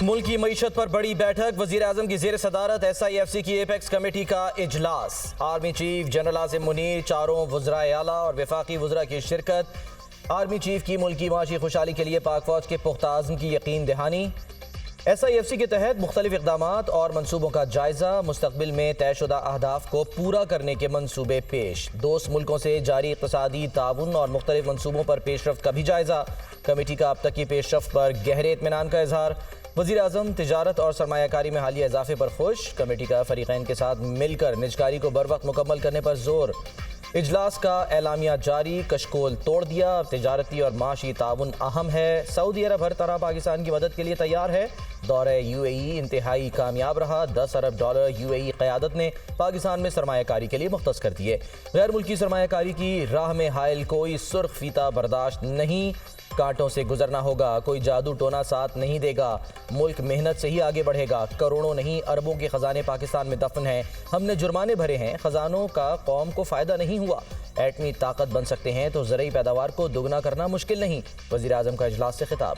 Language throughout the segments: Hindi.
मुल्क की मईशत पर बड़ी बैठक। वजीर आजम की जेर सदारत SIFC की एपेक्स कमेटी का इजलास। Army chief general Asim Munir, चारों वज़राए आला और वफाकी वज़रा की शिरकत। आर्मी चीफ की मुल्क की माशी खुशहाली के लिए पाक फौज के पुख्ता आज़म की यकीन दहानी। SIFC के तहत मुख्तलिफ इक़दामात और मनसूबों का जायज़ा। मुस्तक़बिल में तयशुदा अहदाफ को पूरा करने के मनसूबे पेश। दोस्त मुल्कों से जारी इक़्तिसादी ताउन और मुख्तलिफ मनसूबों पर पेशरफ्त का भी जायज़ा। कमेटी का अब तक की पेशरफ्त पर गहरे इत्मीनान का इजहार। वज़ीर आज़म तिजारत और सरमायाकारी में हालिया इजाफे पर खुश। कमेटी का फ़रीक़ैन के साथ मिलकर निजकारी को बर वक्त मुकम्मल करने पर जोर। इजलास का एलामिया जारी, कशकोल तोड़ दिया। तिजारती और माशी ताउन अहम है। सऊदी अरब हर तरह पाकिस्तान की मदद के लिए तैयार है। दौरे UAE इंतहाई कामयाब रहा। $10 अरब UAE क़यादत ने पाकिस्तान में सरमायाकारी के लिए मुख्तस कर दिए। गैर मुल्की सरमायाकारी की राह में हायल कोई सुर्ख फीता बर्दाश्त नहीं। कांटों से गुजरना होगा, कोई जादू टोना साथ नहीं देगा। मुल्क मेहनत से ही आगे बढ़ेगा। करोड़ों नहीं अरबों के खजाने पाकिस्तान में दफन हैं। हमने जुर्माने भरे हैं, खजानों का कौम को फ़ायदा नहीं हुआ। एटमी ताकत बन सकते हैं तो ज़रूरी पैदावार को दोगुना करना मुश्किल नहीं। वज़ीर आज़म का इजलास से खिताब।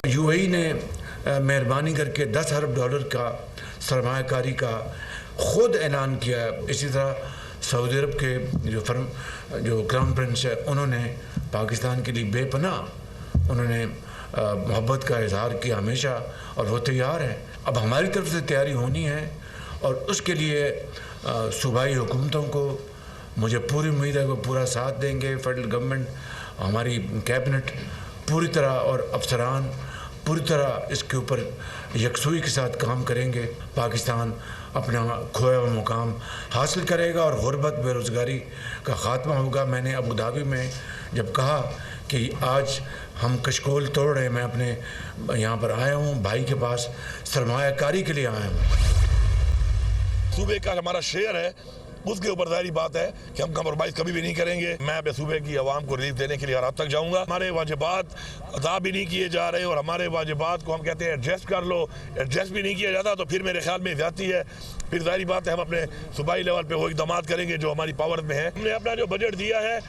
UAE ने मेहरबानी करके $10 अरब का सरमायाकारी का ख़ुद ऐलान किया। इसी तरह सऊदी अरब के जो क्राउन प्रिंस है, उन्होंने पाकिस्तान के लिए बेपनाह उन्होंने मोहब्बत का इजहार किया हमेशा, और वो तैयार हैं। अब हमारी तरफ से तैयारी होनी है और उसके लिए सूबाई हुकूमतों को मुझे पूरी उम्मीद है वो पूरा साथ देंगे। फेडरल गवर्नमेंट, हमारी कैबिनेट पूरी तरह और अफसरान पूरी तरह इसके ऊपर यकसुई के साथ काम करेंगे। पाकिस्तान अपना खोया हुआ मुकाम हासिल करेगा और गुर्बत बेरोज़गारी का ख़ात्मा होगा। मैंने अबू धाबी में जब कहा कि आज हम कशकोल तोड़ रहे हैं, मैं अपने यहाँ पर आया हूँ, भाई के पास सरमायाकारी के लिए आया हूँ। सूबे का हमारा शेयर है, उसके ऊपर जाहिर बात है कि हम कम्प्रोमाइज़ कभी भी नहीं करेंगे। मैं अपने सूबे की आवाम को रिलीफ देने के लिए हर हद तक जाऊंगा। हमारे वाजिबात अदा भी नहीं किए जा रहे और हमारे वाजिबात को हम कहते हैं एडजस्ट कर लो, एडजस्ट भी नहीं किया जाता तो फिर मेरे ख्याल में ज़्यादती है। फिर जाहिर बात है हम अपने सूबाई लेवल पे वो इक़दाम करेंगे जो हमारी पावर में है। हमने अपना जो बजट दिया है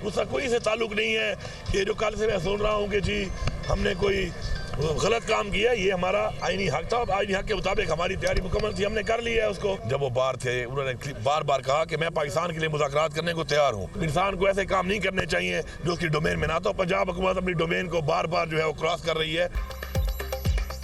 उसका कोई से ताल्लुक नहीं है कि जो कल से मैं सुन रहा हूँ कि जी हमने कोई गलत काम किया। ये हमारा आईनी हक था, आईनी हक के मुताबिक हमारी तैयारी मुकम्मल थी, हमने कर लिया है उसको। जब वो बाहर थे उन्होंने बार बार कहा कि मैं पाकिस्तान के लिए मुज़ाकरात करने को तैयार हूँ। इंसान को ऐसे काम नहीं करने चाहिए जो उसकी डोमेन में ना। तो पंजाब हुकूमत अपनी डोमेन को बार बार जो है वो क्रॉस कर रही है।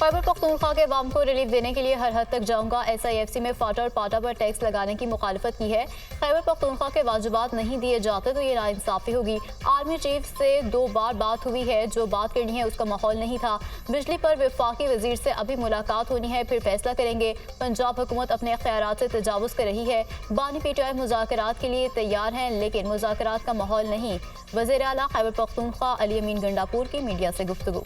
खैबर पख्तूनख्वा के अवाम को रिलीफ देने के लिए हर हद तक जाऊंगा। SIFC में फाटा और पाटा पर टैक्स लगाने की मुखालफत की है। खैबर पख्तूनख्वा के वाजिबात नहीं दिए जाते तो ये नाइंसाफी होगी। आर्मी चीफ से 2 बार बात हुई है, जो बात करनी है उसका माहौल नहीं था। बिजली पर वफाकी वजीर से अभी मुलाकात होनी है, फिर फैसला करेंगे। पंजाब हुकूमत अपने इख्तियारात से तजावुज़ कर रही है। बानी PTI मुज़ाकरात के लिए तैयार हैं लेकिन मुज़ाकरात का माहौल नहीं। वज़ीर आला खैबर पख्तूनख्वा अली अमीन गंडापुर की मीडिया से गुफ्तगू।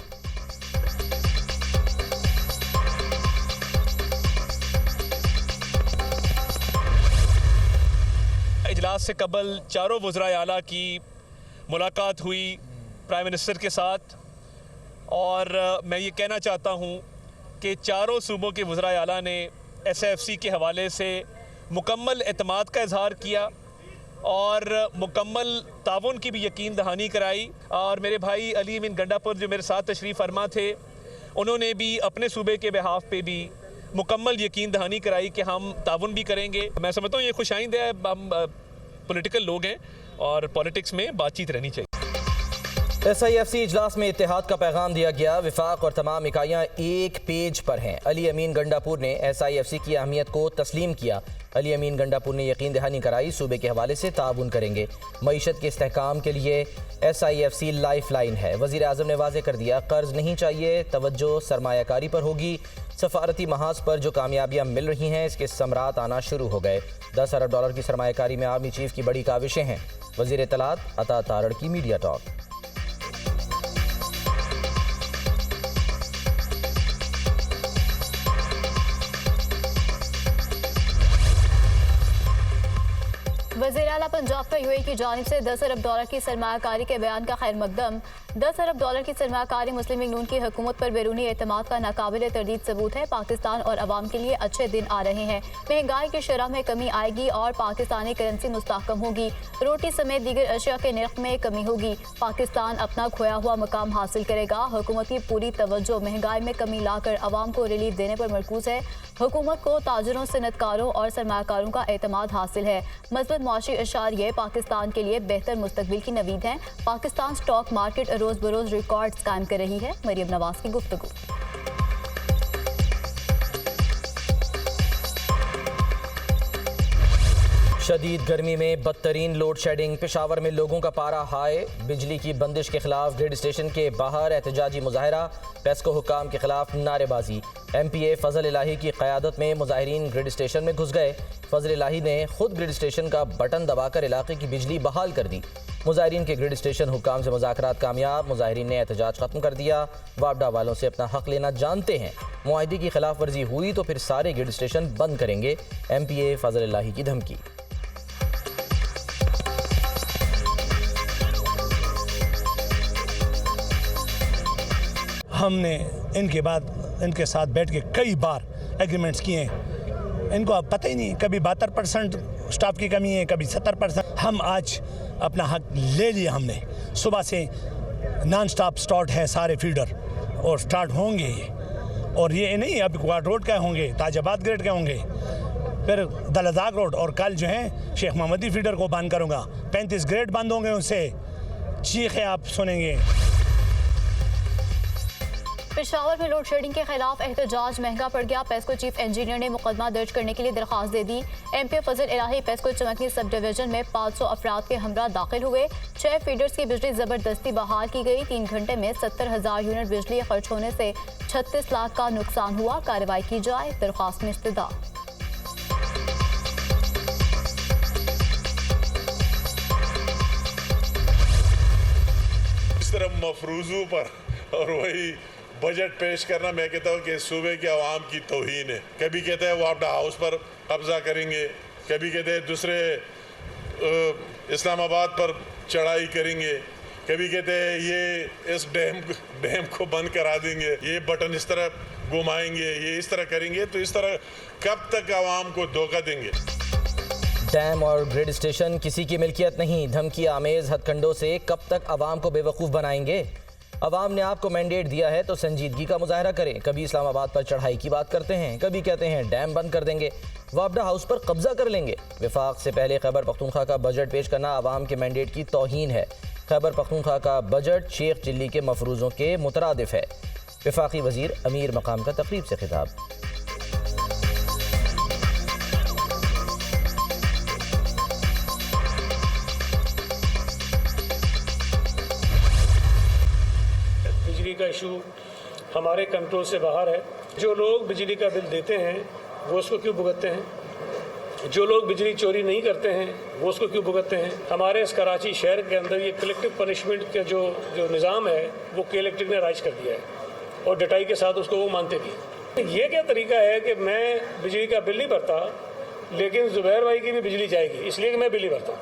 इजलास से कबल चारों वज़राए आला की मुलाकात हुई प्राइम मिनिस्टर के साथ, और मैं ये कहना चाहता हूँ कि चारों सूबों के वज़राए आला ने SIFC के हवाले से मुकम्मल एतमाद का इजहार किया और मुकम्मल ताउन की भी यकीन दहानी कराई। और मेरे भाई अली अमीन गंडापुर जो मेरे साथ तशरीफ़ फरमा थे, उन्होंने भी अपने सूबे के बिहाफ पे भी मुकम्मल यकीन दहानी कराई कि हम ताउन भी करेंगे। मैं समझता हूँ ये खुशाइंद है। हम पॉलिटिकल लोग हैं और पॉलिटिक्स में बातचीत रहनी चाहिए। SIFC इजलास में इत्तेहाद का पैगाम दिया गया। विफाक और तमाम इकाइयाँ एक पेज पर हैं। अली अमीन गंडापुर ने SIFC की अहमियत को तस्लीम किया। अली अमीन गंडापुर ने यकीन दहानी कराई सूबे के हवाले से ताउन करेंगे। मईशत के इस्तेहकाम के लिए SIFC लाइफ लाइन है। वज़ीर आज़म ने वाज़े कर दिया, कर्ज नहीं चाहिए, तवज्जो सरमायाकारी पर होगी। सफारती महाज पर जो कामयाबियाँ मिल रही हैं इसके समरात आना शुरू हो गए। $10 अरब की सरमायाकारी में आर्मी चीफ की बड़ी काविशें हैं। वज़ीर इत्तलात अता तारड़ की मीडिया टॉक। वज़ीर आला पंजाब का UAE की जानिब से $10 अरब की सरमायाकारी के बयान का खैर मकदम। $10 अरब की सरमाकारी मुस्लिम लीग नून की हुकूमत पर बैरूनी एतमाद का नाकाबिल तरदीद सबूत है। पाकिस्तान और अवाम के लिए अच्छे दिन आ रहे हैं। महंगाई की शरह में कमी आएगी और पाकिस्तानी करेंसी मुस्तहकम होगी। रोटी समेत दीगर अशिया के नर्ख में कमी होगी। पाकिस्तान अपना खोया हुआ मकाम हासिल करेगा। हुकूमत की पूरी तवज्जो महंगाई में कमी लाकर अवाम को रिलीफ देने पर मरकूज है। हुकूमत को ताजरों, सनतकारों और सरमाकारों का एतमाद हासिल है। मजबूत मुआशी इशारे पाकिस्तान के लिए बेहतर मुस्तकबिल की नवीद हैं। पाकिस्तान स्टॉक मार्केट रोज बरोज रिकॉर्ड्स कायम कर रही है। मरियम नवाज की गुफ्तगू। शदीद गर्मी में बदतरीन लोड शेडिंग। पेशावर में लोगों का पारा हाई। बिजली की बंदिश के खिलाफ ग्रिड स्टेशन के बाहर एहतजाजी मुजाहरा। पेस्को हुकाम के खिलाफ नारेबाजी। MPA फजल इलाही की क़यादत में मुजाहिरीन ग्रिड स्टेशन में घुस गए। फजल इलाही ने खुद ग्रिड स्टेशन का बटन दबाकर इलाके की बिजली बहाल कर दी। मुजाहिरीन के ग्रिड स्टेशन हुकाम से मुज़ाकरात कामयाब। मुजाहिरीन ने एहतजाज खत्म कर दिया। वापडा वालों से अपना हक लेना जानते हैं। मुआहदे की खिलाफ वर्जी हुई तो फिर सारे ग्रिड स्टेशन बंद करेंगे। MPA फजल इलाही की धमकी। हमने इनके साथ बैठ के कई बार एग्रीमेंट्स किए हैं। इनको अब पता ही नहीं, कभी 72% स्टाफ की कमी है, कभी 70%। हम आज अपना हक ले लिया। हमने सुबह से नॉन स्टॉप स्टार्ट है सारे फीडर और स्टार्ट होंगे ये। और ये नहीं अब क्वाड रोड का होंगे, ताजाबाद ग्रेड के होंगे, फिर दलदाग रोड और कल जो है शेख मोहम्मदी फीडर को बंद करूँगा। 35 ग्रेड बंद होंगे, उनसे चीखें आप सुनेंगे। पेशावर में लोड शेडिंग के खिलाफ एहतजाज महंगा पड़ गया। पेस्को चीफ इंजीनियर ने मुकदमा दर्ज करने के लिए दरख्वास्त दे दी। MPA फजल इलाही पेस्को चमकनी सब डिवीजन में 500 अफराद के हमरा दाखिल हुए। 6 फीडर्स की बिजली जबरदस्ती बहाल की गई। 3 घंटे में 70,000 यूनिट बिजली खर्च होने से 36 लाख का नुकसान हुआ। कार्रवाई की जाए, दरख्वास्त में इस्तदा। इस तरह मफरूजों पर और वही बजट पेश करना, मैं कहता हूँ कि सूबे के अवाम की तौहीन है। कभी कहते हैं वापडा हाउस पर कब्जा करेंगे, कभी कहते हैं दूसरे इस्लामाबाद पर चढ़ाई करेंगे, कभी कहते हैं ये इस डैम को बंद करा देंगे, ये बटन इस तरह घुमाएंगे, ये इस तरह करेंगे। तो इस तरह कब तक अवाम को धोखा देंगे? डैम और ग्रिड स्टेशन किसी की मिल्कियत नहीं। धमकी आमेज हथकंडों से कब तक अवाम को बेवकूफ़ बनाएंगे? अवाम ने आपको मैंडेट दिया है तो संजीदगी का मुजाहरा करें। कभी इस्लामाबाद पर चढ़ाई की बात करते हैं, कभी कहते हैं डैम बंद कर देंगे, वापडा हाउस पर कब्जा कर लेंगे। वफाक से पहले खैबर पख्तूनख्वा का बजट पेश करना अवाम के मैंडेट की तौहीन है। खैबर पख्तूनख्वा का बजट शेख चिल्ली के मफरूज़ों के मुतरादिफ है। वफाकी वजीर अमीर मकाम का तकरीब से खिताब। का इशू हमारे कंट्रोल से बाहर है। जो लोग बिजली का बिल देते हैं वो उसको क्यों भुगतते हैं? जो लोग बिजली चोरी नहीं करते हैं वो उसको क्यों भुगतते हैं? हमारे इस कराची शहर के अंदर ये कलेक्टिव पनिशमेंट का जो निज़ाम है वो के इलेक्ट्रिक ने राइज कर दिया है और डटाई के साथ उसको वो मानते भी। ये क्या तरीका है कि मैं बिजली का बिल नहीं भरता लेकिन जुबैर भाई की भी बिजली जाएगी इसलिए कि मैं बिल नहीं भरता हूँ।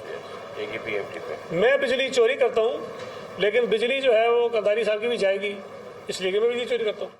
मैं बिजली चोरी करता हूँ लेकिन बिजली जो है वो कदारी साहब की भी जाएगी इसलिए कि मैं बिजली चोरी करता हूँ।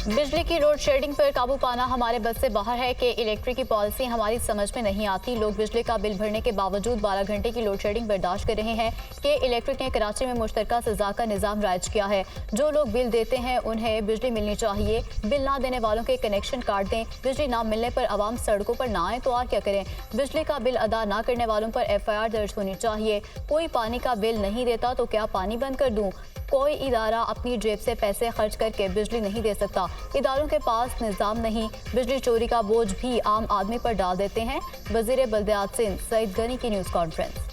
बिजली की लोड शेडिंग पर काबू पाना हमारे बस से बाहर है कि इलेक्ट्रिक की पॉलिसी हमारी समझ में नहीं आती। लोग बिजली का बिल भरने के बावजूद 12 घंटे की लोड शेडिंग बर्दाश्त कर रहे हैं कि इलेक्ट्रिक ने कराची में मुश्तरका सजा का निज़ाम राइज किया है। जो लोग बिल देते हैं उन्हें बिजली मिलनी चाहिए। बिल ना देने वालों के कनेक्शन काट दें। बिजली ना मिलने पर आवाम सड़कों पर ना आए तो और क्या करें? बिजली का बिल अदा ना करने वालों पर FIR दर्ज होनी चाहिए। कोई पानी का बिल नहीं देता तो क्या पानी बंद कर दूँ? कोई इदारा अपनी जेब से पैसे खर्च करके बिजली नहीं दे सकता। इदारों के पास निज़ाम नहीं। बिजली चोरी का बोझ भी आम आदमी पर डाल देते हैं। वज़ीर बल्दियात सिंध सईद गनी की न्यूज़ कॉन्फ्रेंस।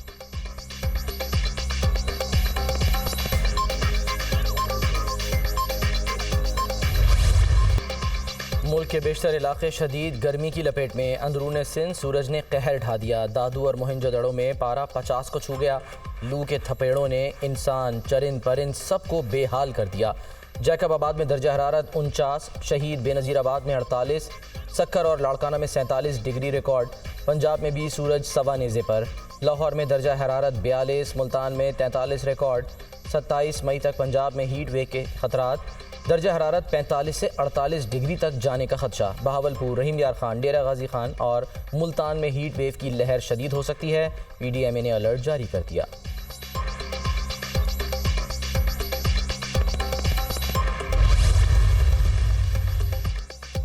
मुल्क के बेशतर इलाके शदीद गर्मी की लपेट में। अंदरून सिंध सूरज ने कहर ढा दिया। दादू और मोहिंजोदड़ो में पारा 50 को छू गया। लू के थपेड़ों ने इंसान, चरिंद परिंद सबको बेहाल कर दिया। जैकबाबाद में दर्जा हरारत 49, शहीद बेनज़ीराबाद में 48, सक्कर और लाड़काना में 47 डिग्री रिकॉर्ड। पंजाब में भी सूरज सवा नेज़े पर। लाहौर में दर्जा हरारत 42, मुल्तान में 43 रिकॉर्ड। 27 मई तक पंजाब में हीट वेव के खतरात, दर्जा हरारत 45 से 48 डिग्री तक जाने का खदशा। बहावलपुर, रहीम यार खान, डेरा गाजी खान और मुल्तान में हीट वेव की लहर शदीद हो सकती है। PDMA ने अलर्ट जारी कर दिया।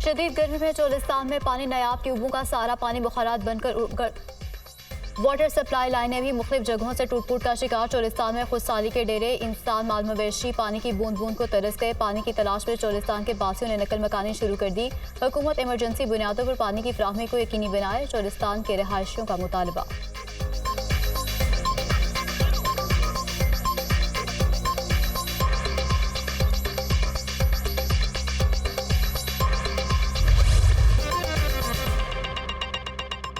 शदीद गर्मी में चोलिस्तान में पानी नायाब ट्यूबों का सारा पानी बुखारात बनकर वाटर सप्लाई लाइनें भी मुख्तलिफ जगहों से टूट फूट का शिकार। चोलिस्तान में खुदसाली के डेरे, इंसान, माल मवेशी पानी की बूंद बूंद को तरस गए। पानी की तलाश में चोलिस्तान के बासियों ने नकल मकानी शुरू कर दी। हुकूमत इमरजेंसी बुनियादों पर पानी की फ्राहमी को यकीनी बनाए, चोलिस्तान के रिहायशियों का मुतालबा।